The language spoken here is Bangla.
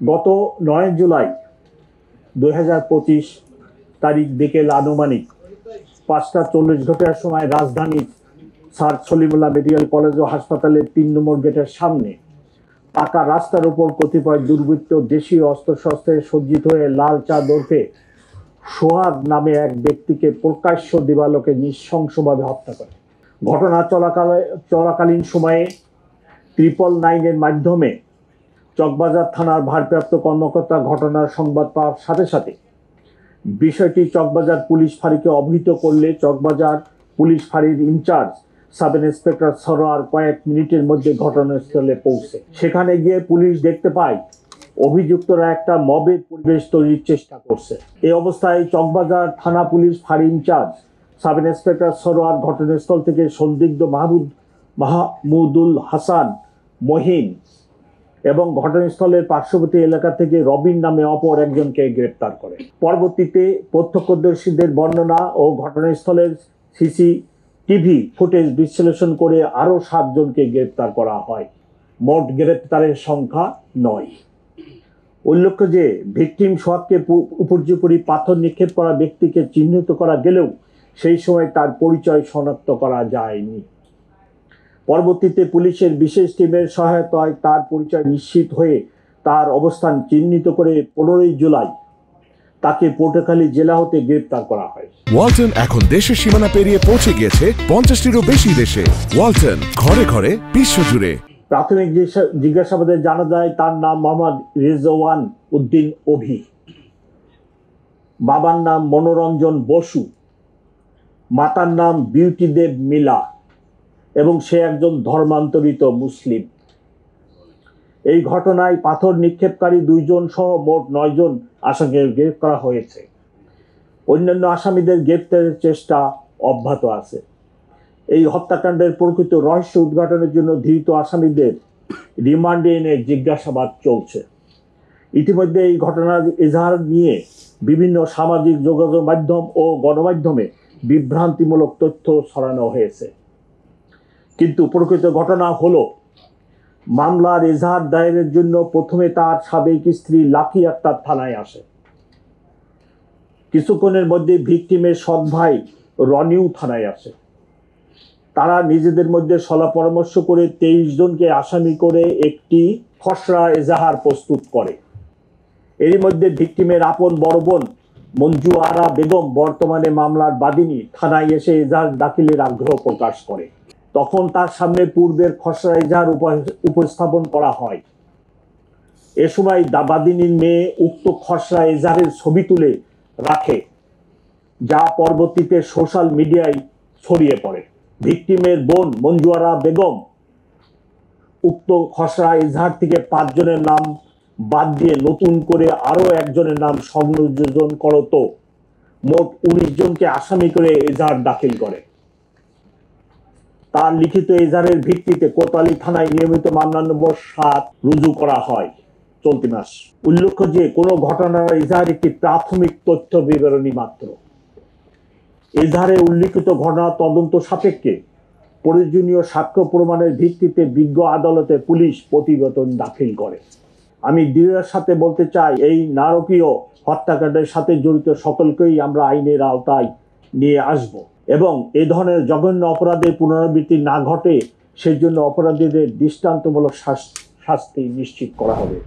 গত ৯ জুলাই ২০২৫ তারিখ বিকেল আনুমানিক ৫টা ৪০ ঘটার সময় রাজধানীর স্যার সলিমুল্লাহ মেডিকেল কলেজ ও হাসপাতালের ৩ নম্বর গেটের সামনে পাকা রাস্তার উপর কতিপয় দুর্বৃত্ত দেশীয় অস্ত্রশস্ত্রে সজ্জিত হয়ে লাল চাঁদ ওরফে সোহাগ নামে এক ব্যক্তিকে প্রকাশ্য দিবালোকে নৃশংসভাবে হত্যা করে। ঘটনা চলাকালীন সময়ে 999-এর মাধ্যমে চকবাজার থানার ভারপ্রাপ্ত কর্মকর্তা ঘটনার সংবাদ পাওয়ার সাথে সাথে বিষয়টি চকবাজার পুলিশ ফাঁড়িকে অবহিত করলে চকবাজার পুলিশ ফাঁড়ির ইনচার্জ সাব ইন্সপেক্টর সরোয়ার কয়েক মিনিটের মধ্যে ঘটনাস্থলে পৌঁছে। সেখানে গিয়ে পুলিশ দেখতে পায় অভিযুক্তরা একটা মবের পরিবেশ তৈরির চেষ্টা করছে। এই অবস্থায় চকবাজার থানা পুলিশ ফাঁড়ি ইনচার্জ সাব ইন্সপেক্টর সরোয়ার ঘটনাস্থল থেকে সন্দিগ্ধ মাহমুদুল হাসান মহিন এবং ঘটনাস্থলের পার্শ্ববর্তী এলাকা থেকে রবিন নামে অপর একজনকে গ্রেপ্তার করে। পরবর্তীতে প্রত্যক্ষদর্শীদের বর্ণনা ও ঘটনাস্থলের সিসিটিভি ফুটেজ বিশ্লেষণ করে আরও 7 জনকে গ্রেপ্তার করা হয়। মোট গ্রেপ্তারের সংখ্যা 9। উল্লেখ্য যে ভিকটিম সোহাগকে উপর্যুপরি পাথর নিক্ষেপ করা ব্যক্তিকে চিহ্নিত করা গেলেও সেই সময় তার পরিচয় শনাক্ত করা যায়নি। পরবর্তীতে পুলিশের বিশেষ টিমের সহায়তায় তার পরিচয় নিশ্চিত হয়ে তার অবস্থান চিহ্নিত করে 15 জুলাই তাকে পটুয়াখালী জেলা হতে গ্রেপ্তার করা হয়। ওয়ালটন এখন দেশের সীমানা পেরিয়ে পৌঁছে গিয়েছে 50টিরও বেশি দেশে। ওয়ালটন, ঘরে ঘরে, বিশ্বজুড়ে। প্রাথমিক জিজ্ঞাসাবাদে জানা যায় তার নাম মোহাম্মদ রেজওয়ান উদ্দিন অভি, বাবার নাম মনোরঞ্জন বসু, মাতার নাম বিউটি দেব মিলা এবং সে একজন ধর্মান্তরিত মুসলিম। এই ঘটনায় পাথর নিক্ষেপকারী 2 জন সহ মোট 9 জন আসামিকে গ্রেপ্তার করা হয়েছে। অন্যান্য আসামিদের গ্রেপ্তারের চেষ্টা অব্যাহত আছে। এই হত্যাকাণ্ডের প্রকৃত রহস্য উদ্ঘাটনের জন্য ধৃত আসামিদের রিমান্ডে এনে জিজ্ঞাসাবাদ চলছে। ইতিমধ্যে এই ঘটনার এজাহার নিয়ে বিভিন্ন সামাজিক যোগাযোগ মাধ্যম ও গণমাধ্যমে বিভ্রান্তিমূলক তথ্য ছড়ানো হয়েছে। কিন্তু প্রকৃত ঘটনা হলো মামলার এজাহার দায়েরের জন্য প্রথমে তার সাবেক স্ত্রী লাকি আক্তার থানায় আসে। কিছুক্ষণের মধ্যে ভিকটিমের সৎ ভাই রনিউ থানায় আসে। তারা নিজেদের মধ্যে সলা পরামর্শ করে 23 জনকে আসামি করে একটি খসড়া এজাহার প্রস্তুত করে। এরই মধ্যে ভিকটিমের আপন বড় বোন মঞ্জু আরা বেগম, বর্তমানে মামলার বাদীনি, থানায় এসে এজাহার দাখিলের আগ্রহ প্রকাশ করে। তখন তার সামনে পূর্বের খসড়া এজাহার উপস্থাপন করা হয়। এ সময় বাদীনির মেয়ে উক্ত খসড়া এজাহারের ছবি তুলে রাখে, যা পরবর্তীতে সোশ্যাল মিডিয়ায় ছড়িয়ে পড়ে। ভিকটিমের বোন মঞ্জু আরা বেগম উক্ত খসড়া এজাহার থেকে 5 জনের নাম বাদ দিয়ে নতুন করে আরও একজনের নাম সংযোজন করত মোট 19 জনকে আসামি করে এজাহার দাখিল করে। তার লিখিত এজাহারের ভিত্তিতে কোতোয়ালি থানায় নিয়মিত মামলা নম্বর 7 রুজু করা হয় চলতি মাস। উল্লেখ্য যে কোনো ঘটনার এজাহার একটি প্রাথমিক তথ্য বিবরণী মাত্র। এজাহারে উল্লিখিত ঘটনা তদন্ত সাপেক্ষে প্রয়োজনীয় সাক্ষ্য প্রমাণের ভিত্তিতে বিজ্ঞ আদালতে পুলিশ প্রতিবেদন দাখিল করে। আমি দৃঢ়তার সাথে বলতে চাই, এই নারকীয় হত্যাকাণ্ডের সাথে জড়িত সকলকেই আমরা আইনের আওতায় নিয়ে আসব এবং এ ধরনের জঘন্য অপরাধের পুনরাবৃত্তি না ঘটে সেই জন্য অপরাধীদের দৃষ্টান্তমূলক শাস্তি নিশ্চিত করা হবে।